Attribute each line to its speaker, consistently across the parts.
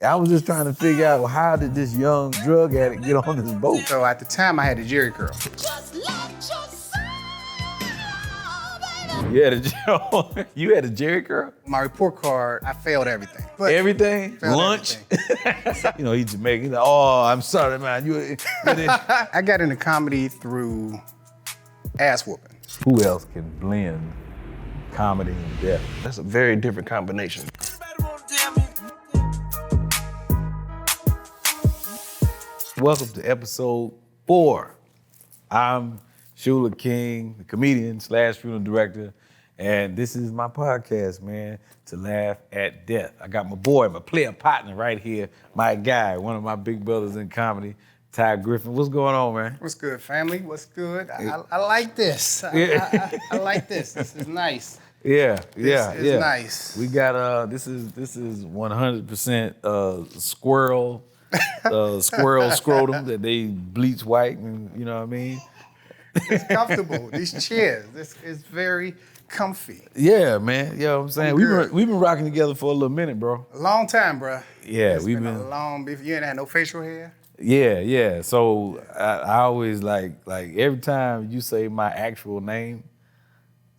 Speaker 1: I was just trying to figure out how did this young drug addict get on this boat?
Speaker 2: So at the time, I had a Jerry curl.
Speaker 1: You had a Jerry curl?
Speaker 2: My report card, I failed everything. But
Speaker 1: Everything?
Speaker 2: failed
Speaker 1: Lunch?
Speaker 2: everything.
Speaker 1: You know, he's Jamaican. He's like, oh, I'm sorry, man.
Speaker 2: I got into comedy through ass whoopings.
Speaker 1: Who else can blend comedy and death?
Speaker 3: That's a very different combination.
Speaker 1: Welcome to episode 4. I'm Shula King, the comedian / funeral director, and this is my podcast, man, to laugh at death. I got my boy, my player partner right here, my guy, one of my big brothers in comedy, Ty Griffin. What's going on, man?
Speaker 2: What's good, family? What's good? I like this. I like this. This is nice.
Speaker 1: Yeah.
Speaker 2: This is nice.
Speaker 1: We got this is 100% squirrel scrotum that they bleach white, and you know what I mean?
Speaker 2: It's comfortable. These chairs, this is very comfy.
Speaker 1: Yeah, man. You know what I'm saying? We've been rocking together for a little minute, bro.
Speaker 2: A long time, bro.
Speaker 1: Yeah,
Speaker 2: It's been a long. You ain't had no facial hair.
Speaker 1: Yeah. So I always like every time you say my actual name,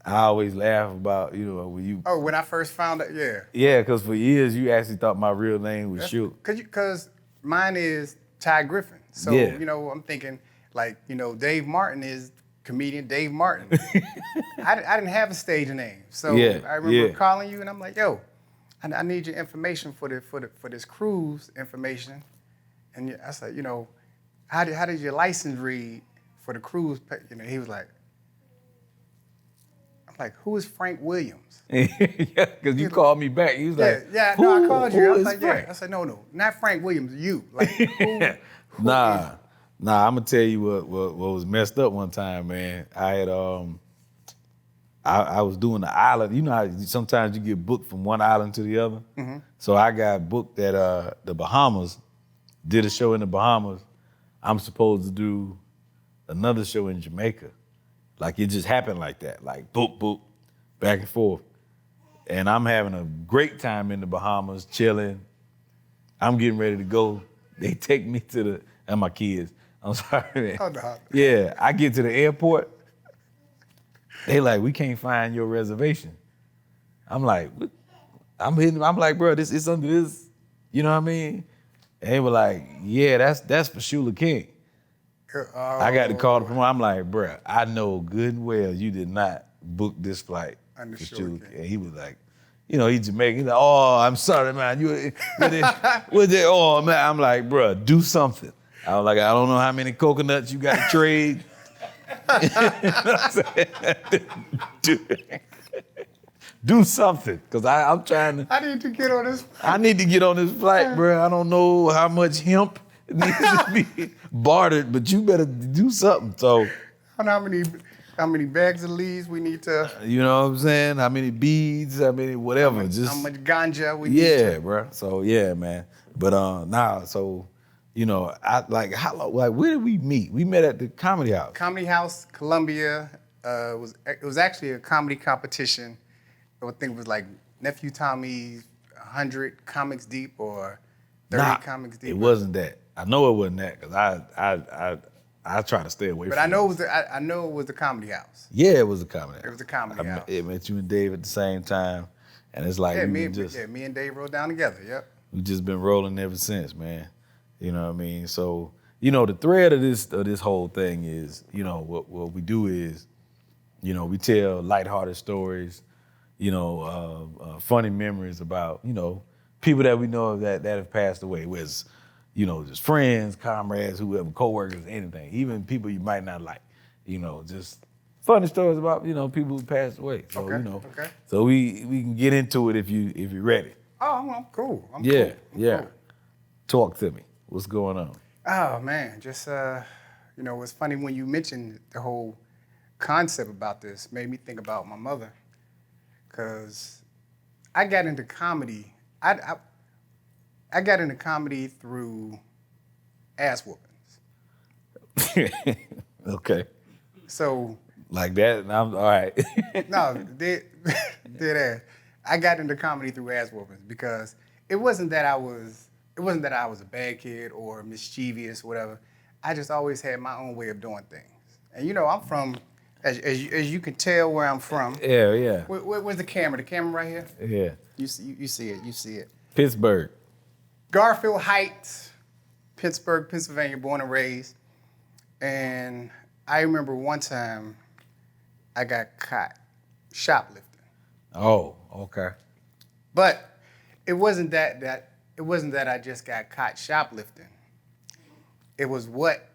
Speaker 1: I always laugh about, you know, when you.
Speaker 2: Oh, when I first found out, yeah.
Speaker 1: Yeah, because for years you actually thought my real name was Shula.
Speaker 2: Because mine is Ty Griffin. So,
Speaker 1: Yeah.
Speaker 2: you know, I'm thinking, like, you know, Dave Martin is comedian Dave Martin. I didn't have a stage name. So
Speaker 1: Yeah,
Speaker 2: I remember
Speaker 1: yeah.
Speaker 2: calling you and I'm like, yo, I need your information for this cruise information. And I said, you know, how did your license read for the cruise? You know, he was like, I'm like, who is Frank Williams?
Speaker 1: Yeah, because you called me back. He was like,
Speaker 2: I called you. I was
Speaker 1: is
Speaker 2: like,
Speaker 1: Frank?
Speaker 2: yeah. I said, no, not Frank Williams, you. Like, who
Speaker 1: Nah, I'm gonna tell you what was messed up one time, man. I had I was doing the island. You know how sometimes you get booked from one island to the other?
Speaker 2: Mm-hmm.
Speaker 1: So I got booked at the Bahamas, did a show in the Bahamas. I'm supposed to do another show in Jamaica. Like it just happened like that, like boop, boop, back and forth. And I'm having a great time in the Bahamas, chilling. I'm getting ready to go. They take me to and my kids. I'm sorry, man.
Speaker 2: Oh, no.
Speaker 1: Yeah, I get to the airport. They like, we can't find your reservation. I'm like, what? I'm like, bro, this is under this. You know what I mean? And they were like, yeah, that's for Shula King. I got to call the promoter. I'm like, bro, I know good and well you did not book this flight
Speaker 2: Under
Speaker 1: for
Speaker 2: Shula
Speaker 1: Shula
Speaker 2: King.
Speaker 1: King. And he was like, you know, he's Jamaican. He's like, oh, I'm sorry, man. Oh, man. I'm like, bro, do something. I was like, I don't know how many coconuts you got to trade. You know what I'm saying? Do something, because I'm trying to.
Speaker 2: I need to get on this.
Speaker 1: I need to get on this flight, bro. I don't know how much hemp needs to be bartered, but you better do something. So,
Speaker 2: I don't know how many bags of leaves we need to.
Speaker 1: you know what I'm saying? How many beads? How many whatever?
Speaker 2: How much ganja we need to.
Speaker 1: Yeah, bro. So yeah, man. But so you know, how long? Like, where did we meet? We met at the Comedy House.
Speaker 2: Comedy House, Columbia. It was actually a comedy competition. I think it was like Nephew Tommy's 100 Comics Deep or 30 Comics Deep.
Speaker 1: It wasn't that. I know it wasn't that because I try to stay away
Speaker 2: But
Speaker 1: from
Speaker 2: I know
Speaker 1: it.
Speaker 2: I know it was the Comedy House.
Speaker 1: Yeah, it was a Comedy House.
Speaker 2: It was a Comedy House.
Speaker 1: It met you and Dave at the same time, and it's like
Speaker 2: Me
Speaker 1: me
Speaker 2: and Dave rode down together. Yep.
Speaker 1: we just been rolling ever since, man. You know what I mean? So, you know, the thread of this whole thing is, you know, what we do is, you know, we tell lighthearted stories, you know, funny memories about, you know, people that we know that have passed away, whether it's, you know, just friends, comrades, whoever, coworkers, anything, even people you might not like, you know, just funny stories about, you know, people who passed away. So,
Speaker 2: Okay,
Speaker 1: you know,
Speaker 2: okay.
Speaker 1: so we can get into it if you're ready.
Speaker 2: Oh, I'm cool. I'm
Speaker 1: Yeah,
Speaker 2: cool.
Speaker 1: yeah. Talk to me. What's going on?
Speaker 2: Oh man, just you know, it's funny when you mentioned the whole concept about this. Made me think about my mother, cause I got into comedy. I got into comedy through ass whoopings.
Speaker 1: Okay.
Speaker 2: So
Speaker 1: Like that, and I'm all right.
Speaker 2: no, dead ass. I got into comedy through ass whoopings because it wasn't that it wasn't that I was a bad kid or mischievous or whatever. I just always had my own way of doing things. And you know, I'm from, as you can tell where I'm from.
Speaker 1: Yeah.
Speaker 2: Where's the camera? The camera right here?
Speaker 1: Yeah.
Speaker 2: You see it.
Speaker 1: Pittsburgh.
Speaker 2: Garfield Heights, Pittsburgh, Pennsylvania, born and raised. And I remember one time I got caught shoplifting.
Speaker 1: Oh, okay.
Speaker 2: But it wasn't that I just got caught shoplifting. It was what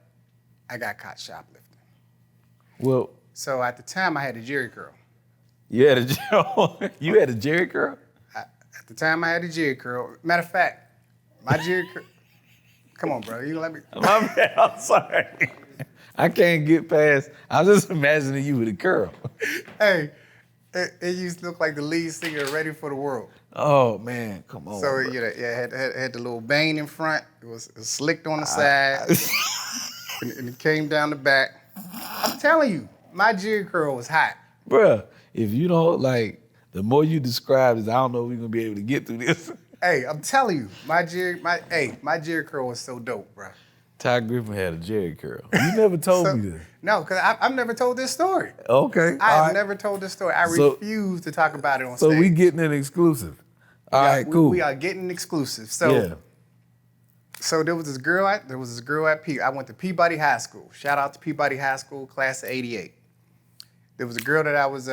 Speaker 2: I got caught shoplifting.
Speaker 1: Well,
Speaker 2: So at the time I had a Jerry curl.
Speaker 1: you had a Jerry curl?
Speaker 2: At the time I had a Jerry curl. Matter of fact, my Jerry curl. Come on, bro. You gonna let me?
Speaker 1: My bad, I'm sorry. I can't get past. I was just imagining you with a curl.
Speaker 2: Hey, it used to look like the lead singer of Ready for the World.
Speaker 1: Oh man, come on.
Speaker 2: So
Speaker 1: bro.
Speaker 2: had the little bane in front. It was slicked on the side, and it came down the back. I'm telling you, my Jerry curl was hot.
Speaker 1: Bruh, if you don't like, the more you describe this, I don't know if we're gonna be able to get through this.
Speaker 2: Hey, I'm telling you, my Jerry curl was so dope, bro.
Speaker 1: Ty Griffin had a Jerry curl. You never told me this.
Speaker 2: No, because I've never told this story.
Speaker 1: Okay.
Speaker 2: I have never told this story. I refuse to talk about it on
Speaker 1: So
Speaker 2: stage.
Speaker 1: we getting an exclusive. All right, cool.
Speaker 2: We are getting exclusive.
Speaker 1: Yeah.
Speaker 2: So there was this girl at I went to Peabody High School. Shout out to Peabody High School, class of '88. There was a girl that I was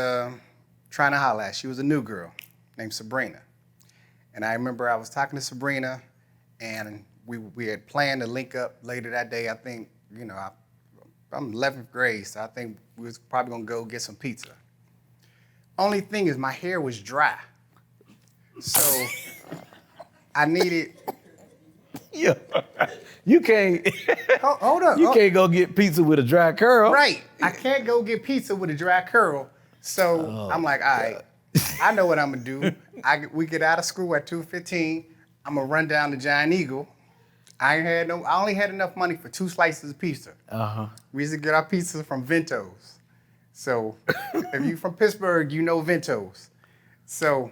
Speaker 2: trying to holler at. She was a new girl named Sabrina. And I remember I was talking to Sabrina, and we had planned to link up later that day. I think, you know, I'm 11th grade, so I think we was probably gonna go get some pizza. Only thing is my hair was dry. So I needed.
Speaker 1: Yeah. You can't.
Speaker 2: Hold up.
Speaker 1: You can't go get pizza with a dry curl.
Speaker 2: Right. I can't go get pizza with a dry curl. So I'm like, all right, I know what I'm gonna do. We get out of school at 2:15. I'm gonna run down to Giant Eagle. I only had enough money for 2 slices of pizza. We used to get our pizza from Vento's. So if you from Pittsburgh, you know Vento's. So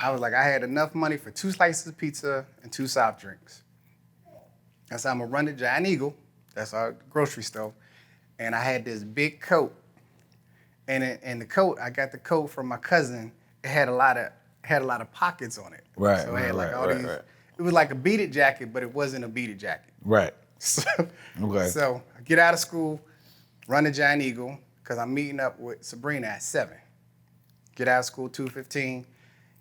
Speaker 2: I was like, I had enough money for 2 slices of pizza and 2 soft drinks. And so I'm gonna run to Giant Eagle. That's our grocery store. And I had this big coat. And the coat, I got the coat from my cousin. It had a lot of pockets on it.
Speaker 1: Right.
Speaker 2: So it had like all these. Right. It was like a beaded jacket, but it wasn't a beaded jacket.
Speaker 1: Right.
Speaker 2: So,
Speaker 1: Okay.
Speaker 2: So I get out of school, run to Giant Eagle, because I'm meeting up with Sabrina at 7. Get out of school 2:15,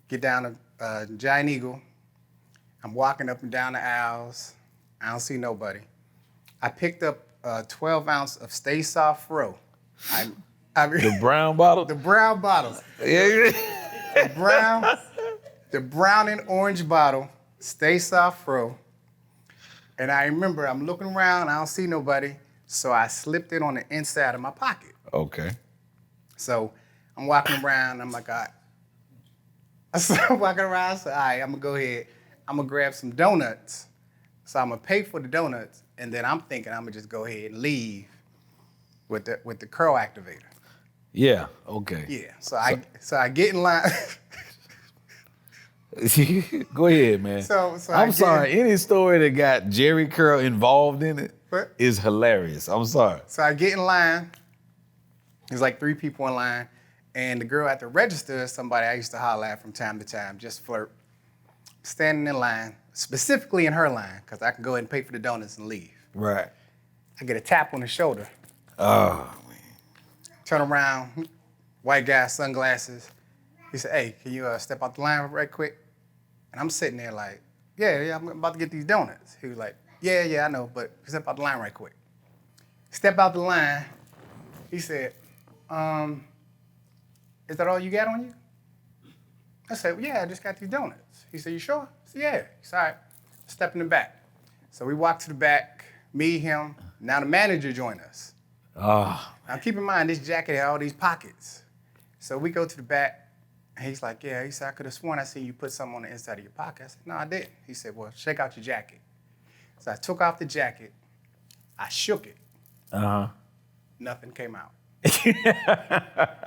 Speaker 2: get down to Giant Eagle. I'm walking up and down the aisles. I don't see nobody. I picked up a 12 ounce of Stay Soft Fro.
Speaker 1: The brown bottle?
Speaker 2: The brown bottles.
Speaker 1: Yeah.
Speaker 2: The brown and orange bottle, Stay Soft Fro. And I remember I'm looking around, I don't see nobody, so I slipped it on the inside of my pocket.
Speaker 1: Okay.
Speaker 2: So I'm walking around, I'm like, all right. So I'm walking around, so all right, I'm gonna go ahead, I'm gonna grab some donuts. So I'm gonna pay for the donuts, and then I'm thinking I'm gonna just go ahead and leave with the curl activator.
Speaker 1: Yeah, okay.
Speaker 2: Yeah, so I get in line.
Speaker 1: Go ahead, man. I'm sorry. Any story that got Jerry curl involved in it is hilarious. I'm sorry.
Speaker 2: So I get in line. There's like 3 people in line, and the girl at the register is somebody I used to holler at from time to time, just flirt. Standing in line, specifically in her line, because I can go ahead and pay for the donuts and leave.
Speaker 1: Right.
Speaker 2: I get a tap on the shoulder.
Speaker 1: Oh, man.
Speaker 2: Turn around, white guy, sunglasses. He said, hey, can you step out the line right quick? And I'm sitting there like, yeah, I'm about to get these donuts. He was like, yeah, I know, but step out the line right quick. Step out the line. He said, is that all you got on you? I said, yeah, I just got these donuts. He said, you sure? I said, yeah. He said, all right, step in the back. So we walked to the back, me, him. Now the manager joined us.
Speaker 1: Oh.
Speaker 2: Now keep in mind, this jacket had all these pockets. So we go to the back, and he's like, yeah. He said, I could have sworn I seen you put something on the inside of your pocket. I said, no, I didn't. He said, well, shake out your jacket. So I took off the jacket. I shook it. Nothing came out.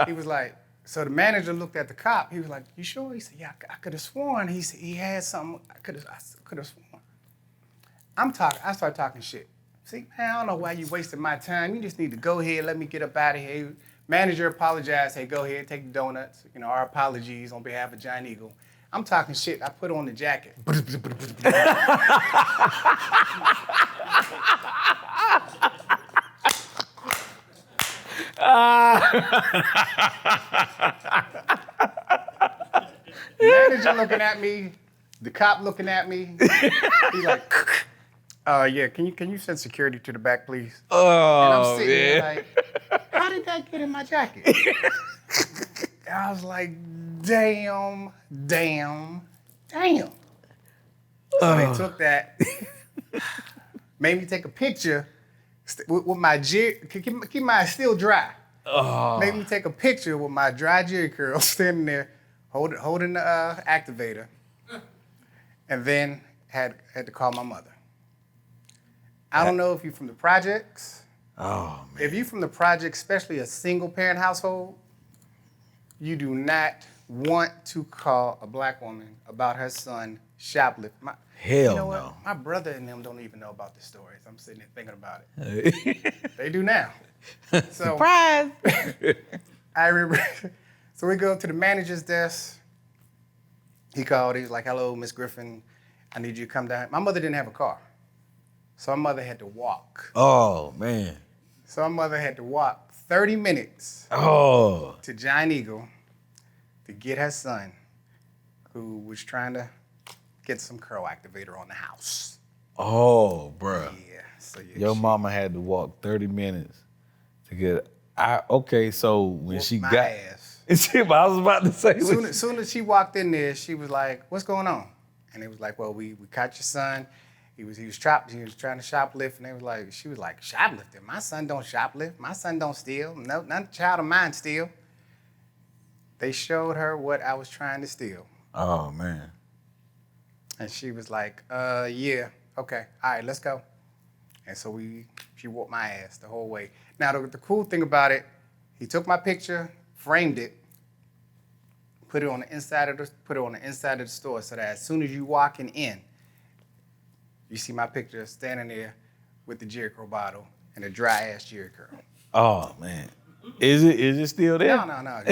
Speaker 2: He was like, so the manager looked at the cop. He was like, you sure? He said, yeah, I could have sworn. He said, he had something. I could have sworn. I start talking shit. See, man, I don't know why you wasting my time. You just need to go ahead, let me get up out of here. Manager apologized. Hey, go ahead, take the donuts. You know, our apologies on behalf of Giant Eagle. I'm talking shit. I put on the jacket. Manager looking at me, the cop looking at me. He's like, yeah, can you send security to the back, please? And I'm
Speaker 1: Oh,
Speaker 2: sitting there
Speaker 1: man.
Speaker 2: like, how did that get in my jacket? And I was like, damn. So they took that, made me take a picture with my keep mine still dry. Made me take a picture with my dry Jerry curl standing there, holding the activator, and then had to call my mother. I don't know if you're from the projects.
Speaker 1: Oh, man.
Speaker 2: If you're from the projects, especially a single parent household, you do not want to call a black woman about her son shoplifting.
Speaker 1: Hell
Speaker 2: you know
Speaker 1: no.
Speaker 2: What? My brother and them don't even know about this story. So I'm sitting there thinking about it. They do now. So,
Speaker 1: Surprise!
Speaker 2: I remember, so we go to the manager's desk. He called, he was like, hello, Miss Griffin, I need you to come down. My mother didn't have a car, so my mother had to walk.
Speaker 1: Oh, man.
Speaker 2: So my mother had to walk 30 minutes
Speaker 1: Oh.
Speaker 2: to Giant Eagle to get her son, who was trying to get some curl activator on the house.
Speaker 1: Oh, bruh.
Speaker 2: Yeah, so yeah.
Speaker 1: Your mama had to walk 30 minutes to get. Okay, so when she
Speaker 2: my
Speaker 1: got.
Speaker 2: ass.
Speaker 1: I was about to say.
Speaker 2: Soon as she walked in there, she was like, "What's going on?" And it was like, "Well, we caught your son. He was trying to shoplift." And she was like, "Shoplifting? My son don't shoplift. My son don't steal. No, not a child of mine steal." They showed her what I was trying to steal,
Speaker 1: Oh, man.
Speaker 2: and she was like, "Yeah, okay, all right, let's go." And so she whooped my ass the whole way. Now the cool thing about it, he took my picture, framed it, put it on the inside of the store, so that as soon as you walking in, you see my picture standing there with the Jerry curl bottle and a dry ass Jerry curl.
Speaker 1: Oh, man. Is it still there?
Speaker 2: No.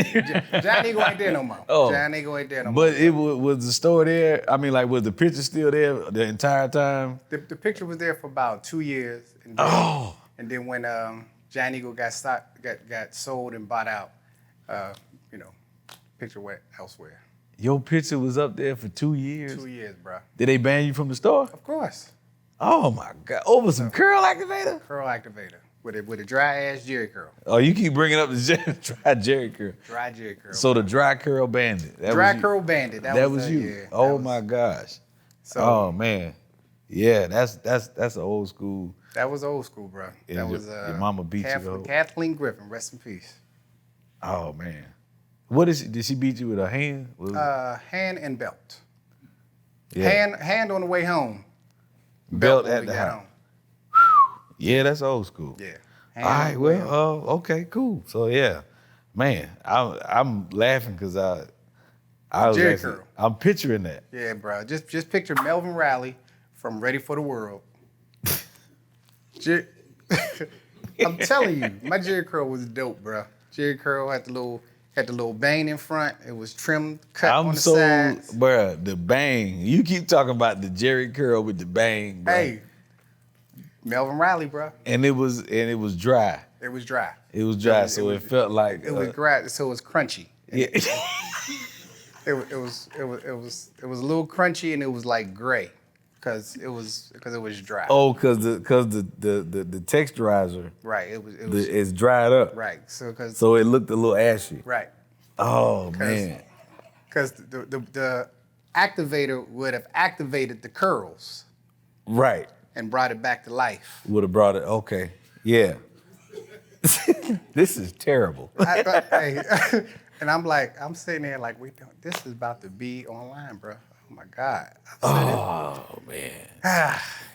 Speaker 2: Giant Eagle ain't there no more.
Speaker 1: Oh.
Speaker 2: Giant Eagle ain't there no more.
Speaker 1: But was the store there? I mean, like, was the picture still there the entire time?
Speaker 2: The picture was there for about 2 years. And then when Giant Eagle got sold and bought out, picture went elsewhere.
Speaker 1: Your picture was up there for 2 years?
Speaker 2: 2 years, bro.
Speaker 1: Did they ban you from the store?
Speaker 2: Of course.
Speaker 1: Oh, my God. Over some curl activator?
Speaker 2: Curl activator with a dry ass Jerry curl.
Speaker 1: Oh, you keep bringing up the dry Jerry curl.
Speaker 2: Dry Jerry curl.
Speaker 1: So the dry curl bandit.
Speaker 2: Dry curl bandit.
Speaker 1: That was you.
Speaker 2: Yeah,
Speaker 1: Oh, my gosh.
Speaker 2: So,
Speaker 1: Oh, man. Yeah, that's an old school.
Speaker 2: That was old school, bro.
Speaker 1: Yeah,
Speaker 2: That was
Speaker 1: your mama beat you, though.
Speaker 2: Kathleen Griffin, rest in peace.
Speaker 1: Oh, man. Did she beat you with her hand?
Speaker 2: Hand and belt.
Speaker 1: Yeah.
Speaker 2: Hand on the way home.
Speaker 1: Belt
Speaker 2: when
Speaker 1: at
Speaker 2: we
Speaker 1: the
Speaker 2: got
Speaker 1: house. Yeah, that's old school.
Speaker 2: Yeah.
Speaker 1: All right, well, okay, cool. So yeah, man, I'm laughing because I was
Speaker 2: Jerry
Speaker 1: actually,
Speaker 2: curl.
Speaker 1: I'm picturing that.
Speaker 2: Yeah, bro. Just picture Melvin Riley from Ready for the World. I'm telling you, my Jerry curl was dope, bro. Jerry curl had the little bang in front. It was trimmed, cut on the sides.
Speaker 1: Bruh, the bang. You keep talking about the Jerry curl with the bang, bro.
Speaker 2: Hey, Melvin Riley, bro.
Speaker 1: And it was dry.
Speaker 2: It was dry.
Speaker 1: It was dry, so it felt like
Speaker 2: It was dry, so it was crunchy.
Speaker 1: Yeah.
Speaker 2: It was a little crunchy, and it was like gray, because it was dry.
Speaker 1: Oh, cause the texturizer
Speaker 2: Right. It was
Speaker 1: it's dried up.
Speaker 2: right.
Speaker 1: So it looked a little ashy.
Speaker 2: right.
Speaker 1: Oh man.
Speaker 2: Because the activator would have activated the curls
Speaker 1: Right.
Speaker 2: and brought it back to life.
Speaker 1: Would have brought it. Okay. Yeah. This is terrible.
Speaker 2: And I'm sitting there like, this is about to be online, bro. Oh my God.
Speaker 1: Oh man.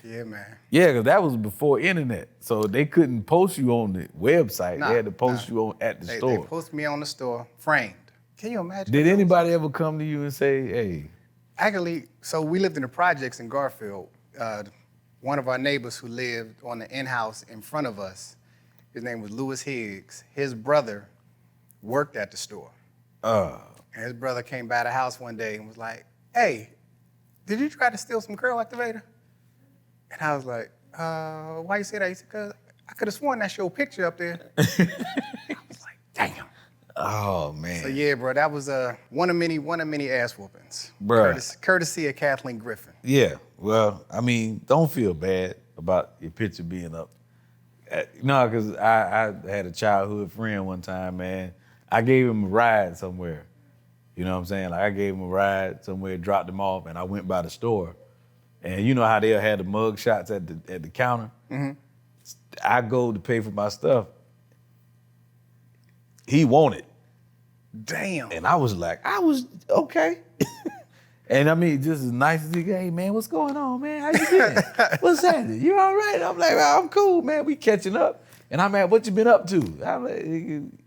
Speaker 2: Yeah, man.
Speaker 1: Yeah, because that was before internet, so they couldn't post you on the website.
Speaker 2: Nah,
Speaker 1: they had to post you on at the
Speaker 2: They
Speaker 1: store.
Speaker 2: posted me on the store, framed. Can you imagine?
Speaker 1: Did anybody ever come to you and say, "Hey"?
Speaker 2: Actually, so we lived in the projects in Garfield. one of our neighbors who lived on the in-house in front of us, his name was Lewis Higgs. His brother worked at the store. And his brother came by the house one day and was like, hey, did you try to steal some curl activator? And I was like, why you say that? He said, because I could have sworn that's your picture up there. I was like, damn.
Speaker 1: Oh man.
Speaker 2: So yeah, bro, that was one of many ass whoopings.
Speaker 1: Bruh.
Speaker 2: Courtesy of Kathleen Griffin.
Speaker 1: Yeah. Well, I mean, don't feel bad about your picture being up. No, because I had a childhood friend one time, man. I gave him a ride somewhere. You know what I'm saying? Like I gave him a ride somewhere, dropped him off, and I went by the store. And you know how they'll have the mug shots at the counter? Mm-hmm. I go to pay for my stuff. He wanted.
Speaker 2: Damn.
Speaker 1: And I was like, okay. And I mean, just as nice as he got, hey man, what's going on, man? How you been? What's happening? You all right? I'm like, well, I'm cool, man. We catching up. And I'm like, what you been up to? I'm like,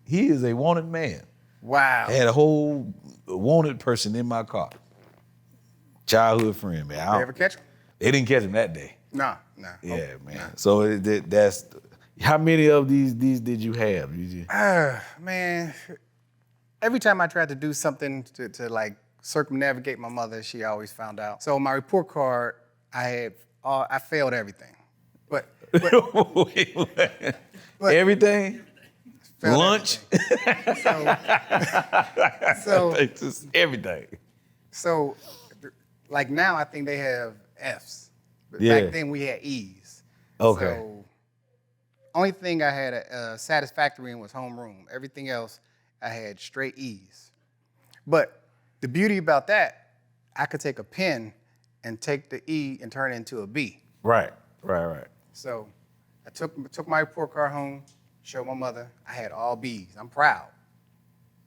Speaker 1: he is a wanted man.
Speaker 2: Wow.
Speaker 1: I had a whole wanted person in my car. Childhood friend, man.
Speaker 2: They ever catch him?
Speaker 1: They didn't catch him that day.
Speaker 2: No.
Speaker 1: Yeah, man. So that's, how many of these did you have?
Speaker 2: Man, every time I tried to do something to like circumnavigate my mother, she always found out. So my report card, I failed everything. But
Speaker 1: everything?
Speaker 2: Failed
Speaker 1: Lunch?
Speaker 2: Everything. So
Speaker 1: just everything.
Speaker 2: So, like now, I think they have Fs. But
Speaker 1: Yeah.
Speaker 2: back then we had E's.
Speaker 1: Okay.
Speaker 2: So, only thing I had a satisfactory in was homeroom. Everything else, I had straight E's. But the beauty about that, I could take a pen and take the E and turn it into a B.
Speaker 1: Right.
Speaker 2: So, I took my report card home, showed my mother. I had all B's. I'm proud.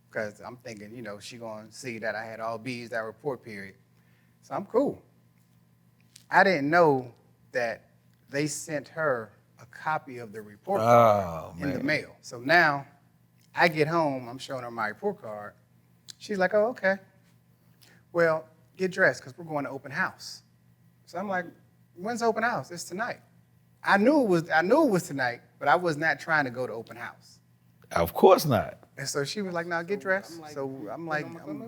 Speaker 2: Because I'm thinking, you know, she going to see that I had all B's that report period. So I'm cool. I didn't know that they sent her a copy of the report card in the mail. So now I get home, I'm showing her my report card. She's like, oh, okay. Well, get dressed because we're going to open house. So I'm like, when's open house? It's tonight. I knew it was tonight, but I was not trying to go to open house.
Speaker 1: Of course not.
Speaker 2: And so she was like, "Now get dressed." So I'm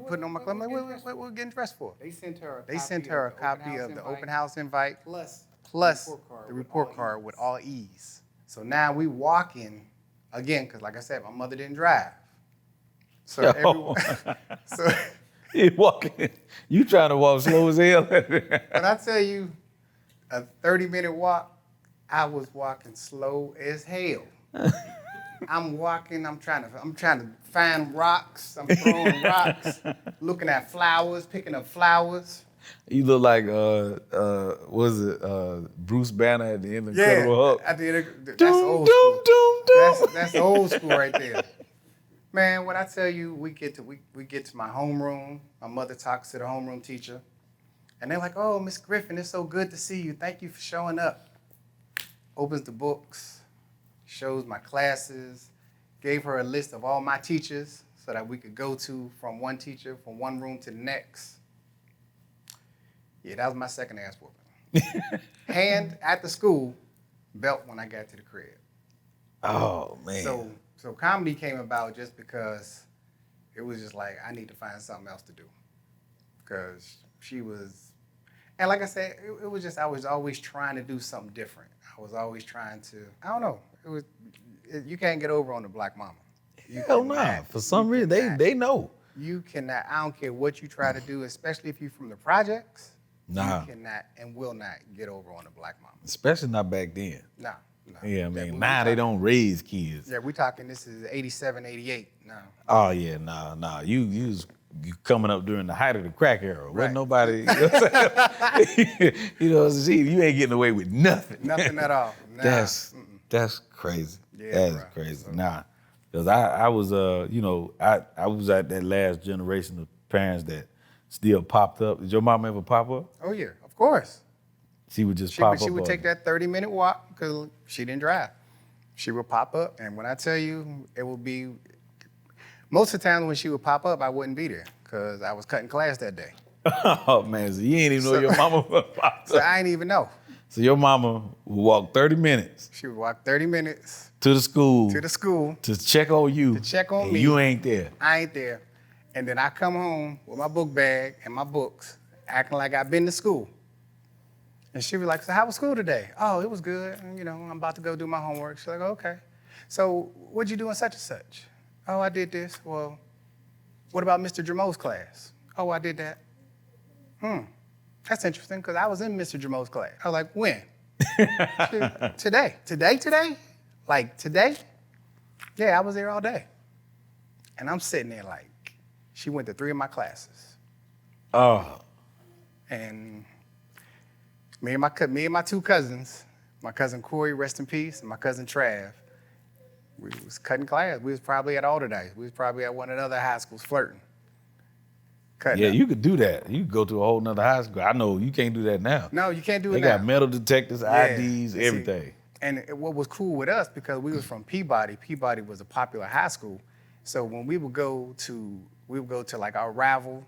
Speaker 2: putting on my clothes. I'm like, what we're getting dressed for? They sent her a copy of the open house invite plus the report card with all E's. So now we walk in again, because like I said, my mother didn't drive. So everyone,
Speaker 1: You walking, you trying to walk slow as hell.
Speaker 2: when I tell you a 30-minute walk, I was walking slow as hell. I'm walking, I'm trying to find rocks, I'm throwing rocks, looking at flowers, picking up flowers.
Speaker 1: You look like Bruce Banner at the end of Incredible Hulk.
Speaker 2: At the end that's old school. That's old school right there. Man, when I tell you we get to my homeroom, my mother talks to the homeroom teacher, and they're like, "Oh, Miss Griffin, it's so good to see you. Thank you for showing up." Opens the books, shows my classes, gave her a list of all my teachers so that we could go to from one teacher, from one room to the next. Yeah, that was my second ass whooping. Hand at the school, belt when I got to the crib.
Speaker 1: Oh, man.
Speaker 2: So comedy came about just because it was just like, I need to find something else to do. Because she was, and like I said, it was just, I was always trying to do something different. I was always trying to, I don't know, you can't get over on the black mama.
Speaker 1: Hell no. For some reason, they know.
Speaker 2: You cannot, I don't care what you try to do, especially if you're from the projects.
Speaker 1: Nah.
Speaker 2: You cannot and will not get over on the black mama.
Speaker 1: Especially not back then.
Speaker 2: No.
Speaker 1: Yeah, I mean, now they don't raise kids.
Speaker 2: Yeah, we talking, this is 87, 88 now.
Speaker 1: Oh, yeah, nah. You coming up during the height of the crack era.
Speaker 2: Right.
Speaker 1: Wasn't nobody, you know what I'm saying? You ain't getting away with nothing.
Speaker 2: Nothing at all. Nah.
Speaker 1: That's crazy.
Speaker 2: Yeah,
Speaker 1: that is
Speaker 2: bro.
Speaker 1: crazy. Nah, because I was, I was at that last generation of parents that still popped up. Did your mom ever pop up?
Speaker 2: Oh, yeah, of course.
Speaker 1: She would just pop up.
Speaker 2: She would take that 30-minute walk because she didn't drive. She would pop up, and when I tell you, it would be, most of the time when she would pop up, I wouldn't be there because I was cutting class that day.
Speaker 1: Oh, man, so you ain't even know your mama popped
Speaker 2: So
Speaker 1: up.
Speaker 2: I didn't even know.
Speaker 1: So your mama would walk 30 minutes
Speaker 2: She would walk 30 minutes
Speaker 1: to the school
Speaker 2: to the school.
Speaker 1: to check on you.
Speaker 2: To check on
Speaker 1: and
Speaker 2: me.
Speaker 1: You ain't there.
Speaker 2: I ain't there. And then I come home with my book bag and my books, acting like I've been to school. And she was like, so how was school today? Oh, it was good. And, I'm about to go do my homework. She's like, okay. So what'd you do in such and such? Oh, I did this. Well, what about Mr. Jamo's class? Oh, I did that. That's interesting because I was in Mr. Jamo's class. I was like, when? Today. Today? Like today? Yeah, I was there all day. And I'm sitting there like, she went to 3 of my classes.
Speaker 1: Oh.
Speaker 2: And me and my 2 cousins, my cousin Corey, rest in peace, and my cousin Trav, we was cutting class. We was probably at Alderdice. We was probably at one of the other high schools flirting.
Speaker 1: Yeah, you could do that. You could go to a whole nother high school. I know you can't do that now.
Speaker 2: No, you can't do it
Speaker 1: They
Speaker 2: now.
Speaker 1: got metal detectors, IDs,
Speaker 2: See,
Speaker 1: everything.
Speaker 2: and what was cool with us, because we was from Peabody was a popular high school. So when we would go to like our rival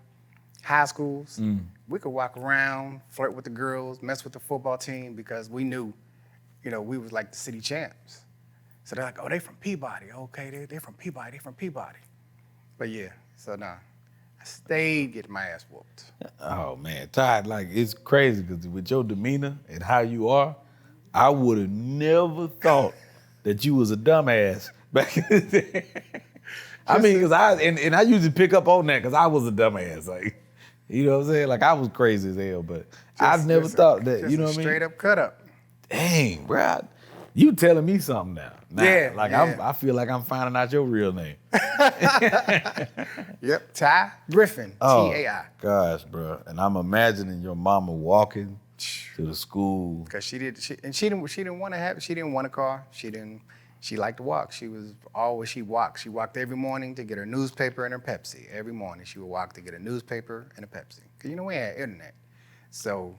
Speaker 2: high schools, we could walk around, flirt with the girls, mess with the football team because we knew, we was like the city champs. So they're like, oh, they from Peabody. Okay, they're from Peabody, But yeah, so nah, I stayed getting my ass whooped.
Speaker 1: Oh man, Todd, like it's crazy because with your demeanor and how you are, I would have never thought that you was a dumbass back in the day. I mean, because I usually pick up on that because I was a dumbass. Like, you know what I'm saying? Like I was crazy as hell, but I've never thought that. You know what I mean?
Speaker 2: Straight up cut up.
Speaker 1: Dang, bro. You telling me something now.
Speaker 2: Yeah,
Speaker 1: Like
Speaker 2: yeah.
Speaker 1: I feel like I'm finding out your real name.
Speaker 2: Yep, Ty Griffin, T-A-I.
Speaker 1: Gosh, bro. And I'm imagining your mama walking to the school.
Speaker 2: Because she didn't want a car. She liked to walk. She walked. She walked every morning to get her newspaper and her Pepsi. Every morning she would walk to get a newspaper and a Pepsi. Because we had internet. So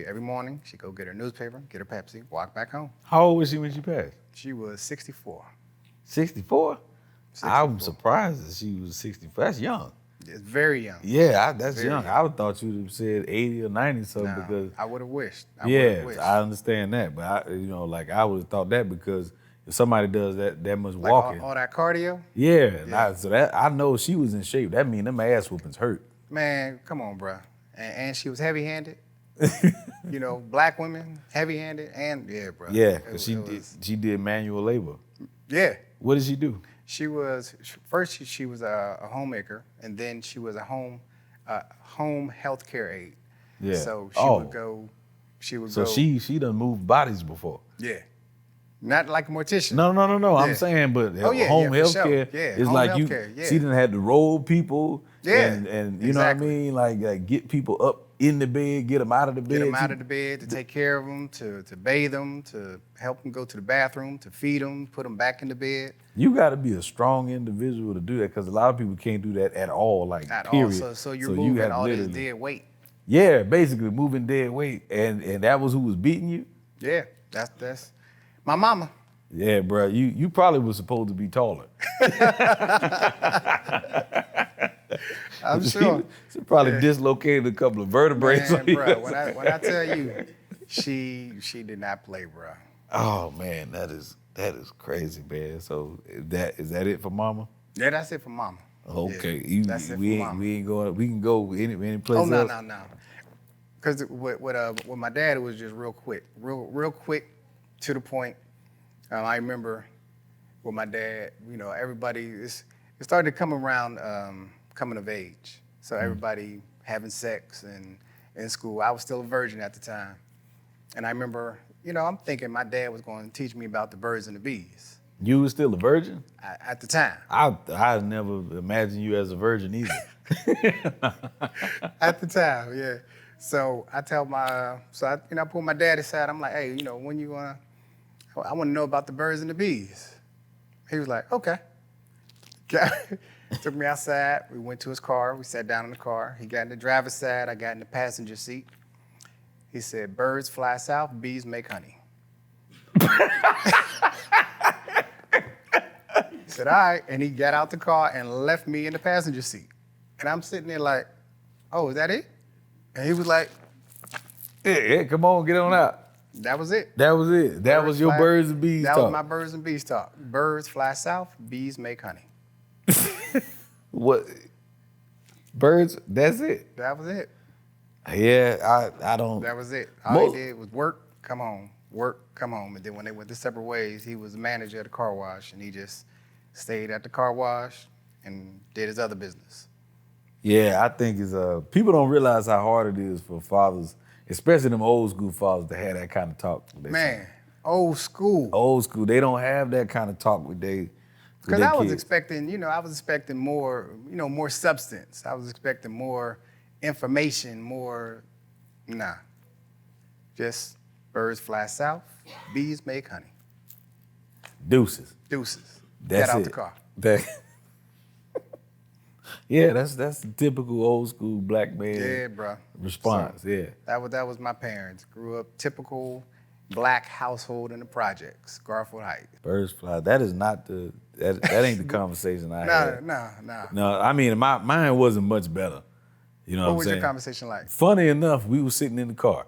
Speaker 2: every morning she'd go get her newspaper, get her Pepsi, walk back home.
Speaker 1: How old was she when she passed?
Speaker 2: She was 64.
Speaker 1: 64?
Speaker 2: 64.
Speaker 1: I'm surprised that she was 64. That's young.
Speaker 2: It's very young.
Speaker 1: Yeah, that's
Speaker 2: Very
Speaker 1: young.
Speaker 2: young.
Speaker 1: I would thought you'd have said 80 or 90 something because
Speaker 2: I would have wished.
Speaker 1: I understand that, but I would have thought that because if somebody does that much
Speaker 2: Like
Speaker 1: walking,
Speaker 2: all that cardio.
Speaker 1: yeah. So that I know she was in shape. That mean them ass whoopings hurt.
Speaker 2: Man, come on, bro. And she was heavy-handed. Black women, heavy-handed, and yeah, bro.
Speaker 1: Yeah, because she did manual labor.
Speaker 2: Yeah.
Speaker 1: What did she do?
Speaker 2: She was a homemaker, and then she was a home healthcare aide.
Speaker 1: Yeah.
Speaker 2: So she would
Speaker 1: So
Speaker 2: go.
Speaker 1: she done moved bodies before.
Speaker 2: Yeah. Not like a mortician.
Speaker 1: No.
Speaker 2: Yeah.
Speaker 1: I'm saying, but
Speaker 2: yeah,
Speaker 1: home
Speaker 2: for
Speaker 1: health
Speaker 2: sure.
Speaker 1: care
Speaker 2: Yeah,
Speaker 1: is
Speaker 2: home
Speaker 1: like
Speaker 2: healthcare, yeah.
Speaker 1: she done had to roll people.
Speaker 2: Yeah,
Speaker 1: And you
Speaker 2: exactly.
Speaker 1: know what I mean? Like get people up in the bed, get them out of the bed.
Speaker 2: Get them out of the bed, to take care of them, to bathe them, to help them go to the bathroom, to feed them, put them back in the bed.
Speaker 1: You got to be a strong individual to do that because a lot of people can't do that at all. Like
Speaker 2: At
Speaker 1: period.
Speaker 2: all. So you're
Speaker 1: you
Speaker 2: moving
Speaker 1: have
Speaker 2: all this
Speaker 1: literally-
Speaker 2: dead weight.
Speaker 1: Yeah, basically moving dead weight, and that was who was beating you.
Speaker 2: Yeah, that's my mama.
Speaker 1: Yeah, bro, you probably was supposed to be taller.
Speaker 2: I'm sure.
Speaker 1: She probably dislocated a couple of vertebrae.
Speaker 2: Man, bro, when I tell you, she did not play, bro.
Speaker 1: Oh man, that is crazy, man. So is that it for mama?
Speaker 2: Yeah, that's it for mama.
Speaker 1: Okay,
Speaker 2: Yeah, that's it for mama.
Speaker 1: we ain't going. We can go any place
Speaker 2: Oh no.
Speaker 1: else.
Speaker 2: Because with my dad, it was just real quick, real quick, to the point. I remember with my dad, everybody it started to come around coming of age. So everybody having sex and in school. I was still a virgin at the time, and I remember, I'm thinking my dad was going to teach me about the birds and the bees.
Speaker 1: You was still a virgin?
Speaker 2: At the time.
Speaker 1: I never imagined you as a virgin either.
Speaker 2: At the time, yeah. So I tell I pull my dad aside. I'm like, hey, when you wanna, I want to know about the birds and the bees. He was like, okay. Took me outside. We went to his car. We sat down in the car. He got in the driver's side. I got in the passenger seat. He said, birds fly south, bees make honey. He said, all right. And he got out the car and left me in the passenger seat. And I'm sitting there like, oh, is that it? And he was like,
Speaker 1: Yeah, come on, get on out.
Speaker 2: That was it.
Speaker 1: That was it. That
Speaker 2: Birds
Speaker 1: was your
Speaker 2: fly-
Speaker 1: birds and bees
Speaker 2: That
Speaker 1: talk.
Speaker 2: was my birds and bees talk. Birds fly south, bees make honey.
Speaker 1: What? Birds, that's it.
Speaker 2: That was it.
Speaker 1: Yeah, I don't.
Speaker 2: That was it. All he did was work, come home, work, come home. And then when they went their separate ways, he was the manager at the car wash, and he just stayed at the car wash and did his other business.
Speaker 1: Yeah, I think it's people don't realize how hard it is for fathers, especially them old school fathers, to have that kind of talk. with their
Speaker 2: Man,
Speaker 1: sons.
Speaker 2: old school.
Speaker 1: Old school, they don't have that kind of talk with they.
Speaker 2: Because I was expecting, more, more substance. I was expecting more information, nah. Just birds fly south, bees make honey.
Speaker 1: Deuces.
Speaker 2: Deuces.
Speaker 1: That's
Speaker 2: Get out
Speaker 1: it.
Speaker 2: the car.
Speaker 1: Yeah, that's the typical old school black man
Speaker 2: Yeah, bro.
Speaker 1: response.
Speaker 2: So,
Speaker 1: yeah.
Speaker 2: That was my parents. Grew up typical black household in the projects, Garfield Heights.
Speaker 1: Birds fly. That is not that ain't the conversation I had.
Speaker 2: Nah.
Speaker 1: No, I mean mine wasn't much better. You know
Speaker 2: What
Speaker 1: what I'm
Speaker 2: was
Speaker 1: saying?
Speaker 2: your conversation like?
Speaker 1: Funny enough, we were sitting in the car.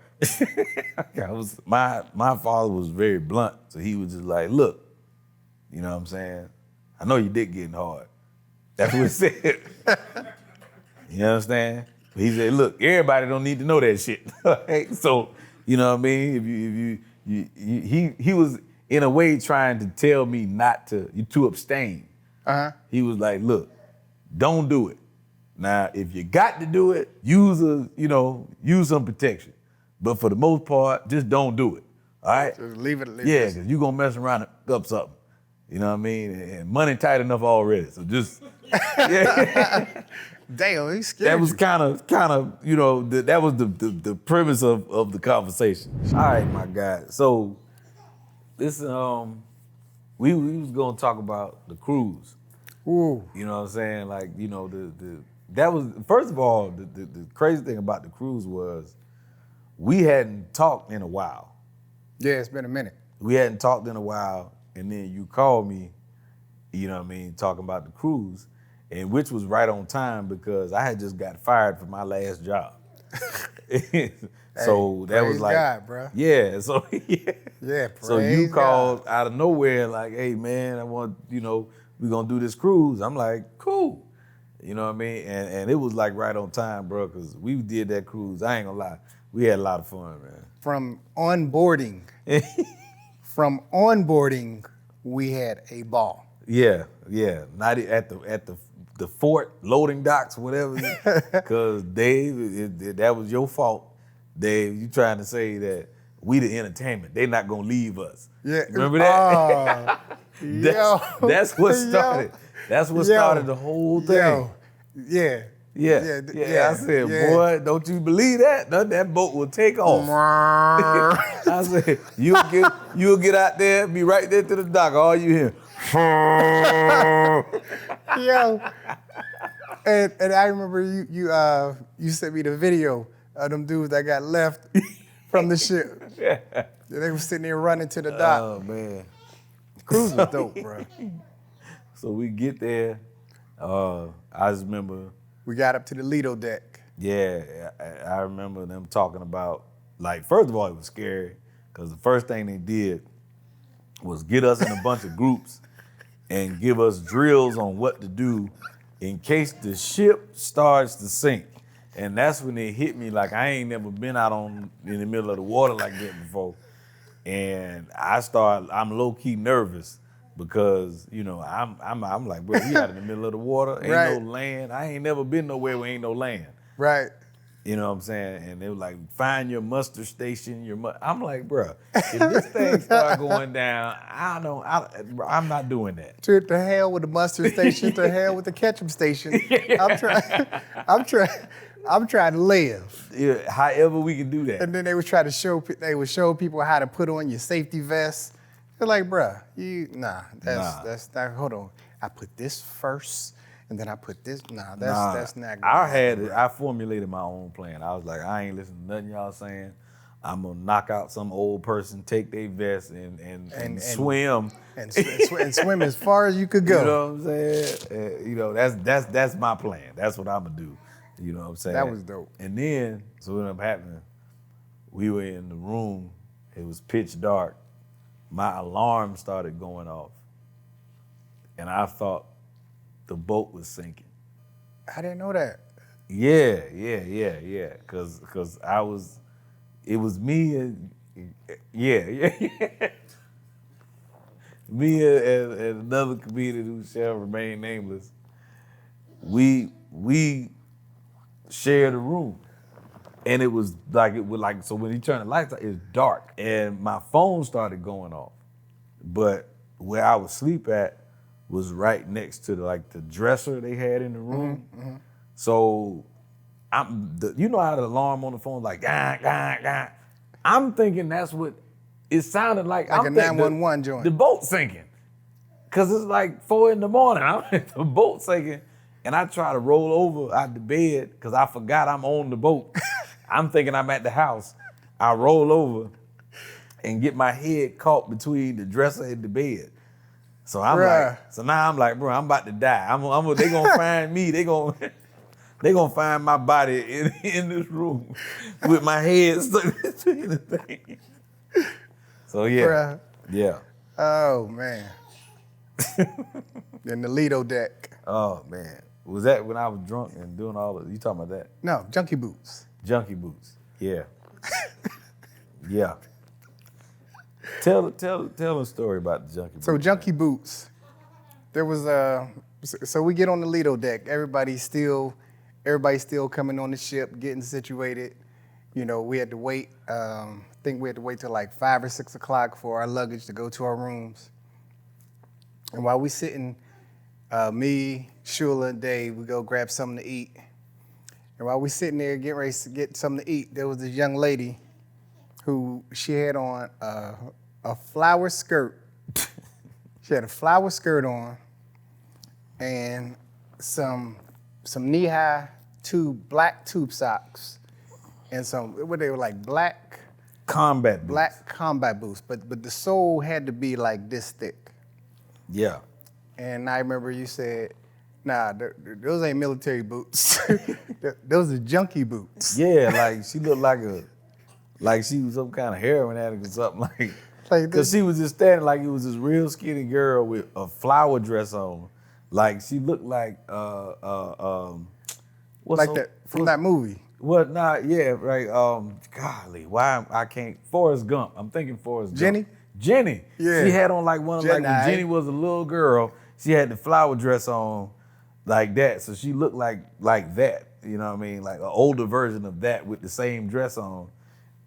Speaker 1: My father was very blunt, so he was just like, "Look, you know what I'm saying? I know your dick getting hard." That's what he said. You understand? He said, "Look, everybody don't need to know that shit." Right? So, you know what I mean? He was in a way trying to tell me not to abstain. He was like, "Look, don't do it. Now, if you got to do it, use some protection. But for the most part, just don't do it. All right?
Speaker 2: Just leave it.
Speaker 1: Yeah, because you're going to mess around and pick up something. You know what I mean? And money tight enough already. So just, yeah."
Speaker 2: Damn, he's scared.
Speaker 1: That was kind of, that was the premise of the conversation. All right, my guy. So this, we was going to talk about the cruise.
Speaker 2: Ooh.
Speaker 1: You know what I'm saying? Like, that was, first of all, the crazy thing about the cruise was we hadn't talked in a while.
Speaker 2: Yeah, it's been a minute.
Speaker 1: We hadn't talked in a while, and then you called me, you know what I mean, talking about the cruise, and which was right on time because I had just got fired from my last job. So that was
Speaker 2: praise
Speaker 1: like,
Speaker 2: God, bro.
Speaker 1: Yeah, so yeah.
Speaker 2: Yeah,
Speaker 1: So you
Speaker 2: praise
Speaker 1: called
Speaker 2: God.
Speaker 1: out of nowhere like, "Hey man, I want, we're gonna do this cruise." I'm like, "Cool." You know what I mean? And it was like right on time, bro, because we did that cruise. I ain't gonna lie. We had a lot of fun, man.
Speaker 2: From onboarding, we had a ball.
Speaker 1: Yeah. Not at the fort, loading docks, whatever. Because Dave, that was your fault. Dave, you trying to say that we the entertainment. They not gonna leave us.
Speaker 2: Yeah.
Speaker 1: Remember that? That's what started. That's what started the whole thing.
Speaker 2: Yeah.
Speaker 1: I said, "Boy, don't you believe that? That boat will take off." I said, "You'll get out there, be right there to the dock. All you hear."
Speaker 2: Yo. And I remember you sent me the video of them dudes that got left from the ship.
Speaker 1: Yeah.
Speaker 2: They were sitting there running to the dock.
Speaker 1: Oh man.
Speaker 2: The cruise was dope, bro.
Speaker 1: So we get there. I just remember.
Speaker 2: We got up to the Lido deck.
Speaker 1: Yeah, I remember them talking about, like, first of all, it was scary because the first thing they did was get us in a bunch of groups and give us drills on what to do in case the ship starts to sink. And that's when it hit me like I ain't never been out in the middle of the water like that before. And I'm low-key nervous because, I'm like, bro, we out in the middle of the water, ain't no land. I ain't never been nowhere where ain't no land.
Speaker 2: Right.
Speaker 1: You know what I'm saying? And they were like, find your muster station, I'm like, bro, if this thing start going down, I'm not doing that.
Speaker 2: To hell with the mustard station, to hell with the ketchup station. I'm trying to live.
Speaker 1: Yeah, however we can do that.
Speaker 2: And then they would show people how to put on your safety vest. They're like, bruh, that's not, hold on. I put this first, and then I put this, that's not good.
Speaker 1: I formulated my own plan. I was like, I ain't listening to nothing y'all saying. I'm gonna knock out some old person, take their vest, and swim.
Speaker 2: And swim as far as you could go.
Speaker 1: You know what I'm saying? That's my plan. That's what I'm gonna do. You know what I'm saying?
Speaker 2: That was dope.
Speaker 1: And then, so what ended up happening, we were in the room, It was pitch dark. My alarm started going off. And I thought the boat was sinking.
Speaker 2: I didn't know that.
Speaker 1: Yeah. Cause it was me and yeah. Me and another comedian who shall remain nameless. We shared a room. And it was like so when he turned the lights on, it was dark. And my phone started going off. But where I would sleep at was right next to the dresser they had in the room.
Speaker 2: Mm-hmm.
Speaker 1: So you know how the alarm on the phone like gah, gah, gah. I'm thinking that's what it sounded like.
Speaker 2: Like
Speaker 1: I'm
Speaker 2: a
Speaker 1: thinking
Speaker 2: 911 joint.
Speaker 1: The boat sinking. Cause it's like 4 a.m. The boat sinking. And I try to roll over out the bed because I forgot I'm on the boat. I'm thinking I'm at the house. I roll over and get my head caught between the dresser and the bed. So now I'm like, bro, I'm about to die. They gonna find me. They gonna find my body in this room with my head stuck between the thing. So yeah,
Speaker 2: Bruh.
Speaker 1: yeah.
Speaker 2: Oh man. Then the Lido deck.
Speaker 1: Oh man, was that when I was drunk and doing all of? You talking about that?
Speaker 2: No, Junkie Boots.
Speaker 1: Junkie Boots. Yeah. Yeah. Tell a story about the Junkie Boots.
Speaker 2: So Junkie Boots, there was so we get on the Lido deck. Everybody's still coming on the ship, getting situated. You know, we had to wait. I think we had to wait till like 5 or 6 o'clock for our luggage to go to our rooms. And while we sitting, me, Shula, and Dave, we go grab something to eat. And while we sitting there getting ready to get something to eat, there was this young lady who she had on a flower skirt. She had a flower skirt on and some knee-high black tube socks and what they were like black
Speaker 1: combat boots.
Speaker 2: But the sole had to be like this thick.
Speaker 1: Yeah.
Speaker 2: And I remember you said, nah, those ain't military boots. Those are junkie boots.
Speaker 1: Yeah, like she looked like she was some kind of heroin addict or something like. Cause she was just standing like it was this real skinny girl with a flower dress on. Like she looked like
Speaker 2: from that movie.
Speaker 1: What? Nah, yeah, right. Golly, why I can't? Forrest Gump. I'm thinking Forrest Gump. Jenny.
Speaker 2: Yeah.
Speaker 1: She had on like one of like when Jenny was a little girl. She had the flower dress on like that, so she looked like that. You know what I mean? Like an older version of that with the same dress on.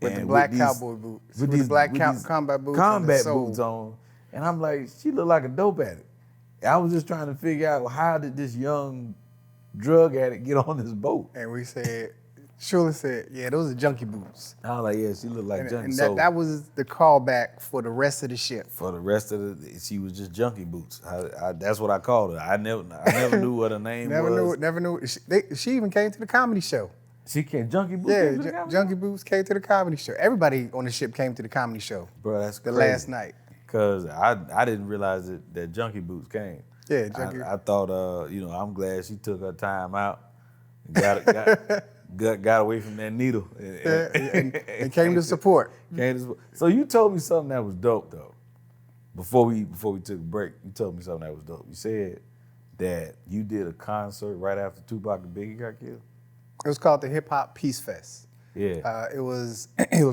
Speaker 2: With the black cowboy boots. With these combat boots.
Speaker 1: Combat boots on. And I'm like, she looked like a dope addict. I was just trying to figure out how did this young drug addict get on this boat?
Speaker 2: And we said, Shula said, yeah, those are junkie boots.
Speaker 1: I was like, yeah, she looked like junkie.
Speaker 2: And that was the callback for the rest of the ship.
Speaker 1: For the rest of she was just Junkie Boots. That's what I called her. I never knew what her name was.
Speaker 2: Never knew. She even came to the comedy show.
Speaker 1: She came, Junkie Boots?
Speaker 2: Yeah, Junkie Boots came to the comedy show. Everybody on the ship came to the comedy show.
Speaker 1: Bro, that's
Speaker 2: the
Speaker 1: crazy.
Speaker 2: last night.
Speaker 1: Because I didn't realize that Junkie Boots came.
Speaker 2: Yeah,
Speaker 1: I thought, I'm glad she took her time out and got away from that needle.
Speaker 2: And came to support.
Speaker 1: So you told me something that was dope, though. Before we took a break, you told me something that was dope. You said that you did a concert right after Tupac and Biggie got killed.
Speaker 2: It was called the Hip Hop Peace Fest.
Speaker 1: Yeah.
Speaker 2: It was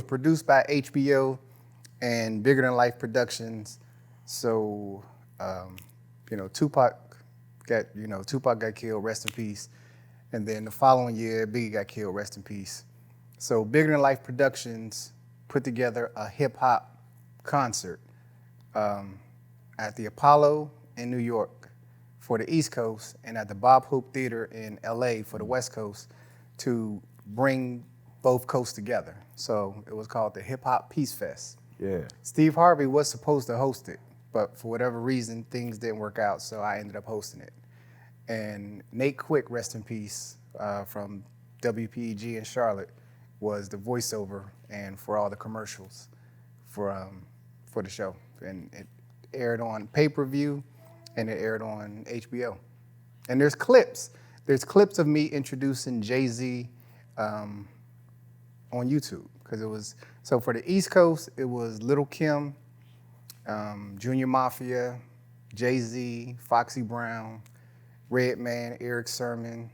Speaker 2: produced by HBO and Bigger Than Life Productions. So, Tupac got killed, rest in peace. And then the following year, Biggie got killed, rest in peace. So Bigger Than Life Productions put together a hip hop concert at the Apollo in New York for the East Coast and at the Bob Hope Theater in LA for the West Coast to bring both coasts together. So it was called the Hip Hop Peace Fest.
Speaker 1: Yeah.
Speaker 2: Steve Harvey was supposed to host it, but for whatever reason, things didn't work out, so I ended up hosting it. And Nate Quick, rest in peace, from WPEG in Charlotte, was the voiceover and for all the commercials for the show. And it aired on pay-per-view and it aired on HBO. And there's clips. There's clips of me introducing Jay-Z on YouTube. because it was, so for the East Coast, it was Little Kim, Junior Mafia, Jay-Z, Foxy Brown, Redman, Eric Sermon,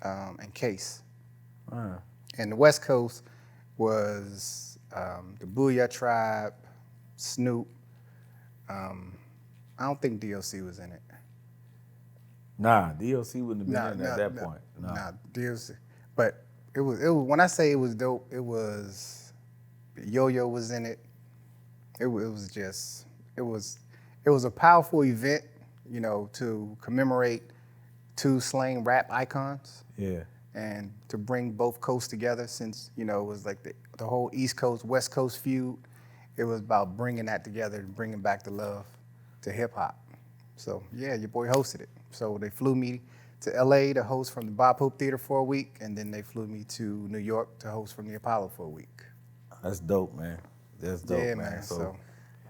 Speaker 2: and Case. And the West Coast was the Booyah Tribe, Snoop. I don't think DLC was in it.
Speaker 1: Nah, DLC wouldn't have been in at that point.
Speaker 2: Nah, DLC. But it was when I say it was dope, it was Yo-Yo was in it. It was a powerful event, you know, to commemorate two slain rap icons.
Speaker 1: Yeah.
Speaker 2: And to bring both coasts together, since, you know, it was like the whole East Coast, West Coast feud. It was about bringing that together and bringing back the love to hip hop. So yeah, your boy hosted it. So they flew me to LA to host from the Bob Hope Theater for a week, and then they flew me to New York to host from the Apollo for a week.
Speaker 1: That's dope, man. That's dope,
Speaker 2: Yeah,
Speaker 1: man.
Speaker 2: so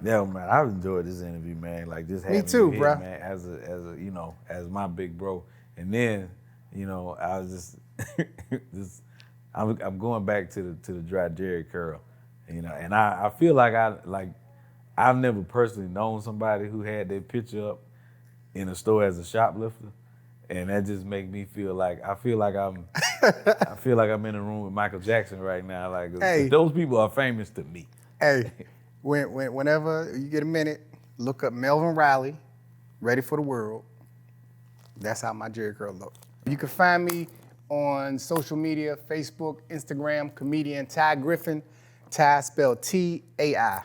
Speaker 1: yeah, man, I've enjoyed this interview, man. Like just having
Speaker 2: too,
Speaker 1: you here,
Speaker 2: bro.
Speaker 1: man, as a you know, as my big bro. And then, you know, I was just I'm going back to the dry Jerry curl. You know, and I feel like I've never personally known somebody who had their picture up in a store as a shoplifter. And that just make me feel like I'm in a room with Michael Jackson right now. Like,
Speaker 2: Hey.
Speaker 1: those people are famous to me.
Speaker 2: Hey, whenever you get a minute, look up Melvin Riley, Ready for the World. That's how my Jerry curl look. You can find me on social media, Facebook, Instagram, comedian Ty Griffin. Ty spelled T-A-I.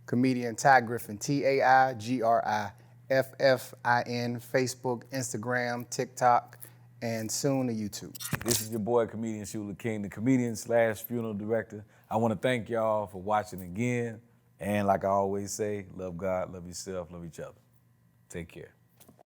Speaker 2: Comedian Ty Griffin, T-A-I-G-R-I. F-F-I-N, Facebook, Instagram, TikTok, and soon to YouTube.
Speaker 1: This is your boy, Comedian Shula King, the comedian/funeral director. I want to thank y'all for watching again. And like I always say, love God, love yourself, love each other. Take care.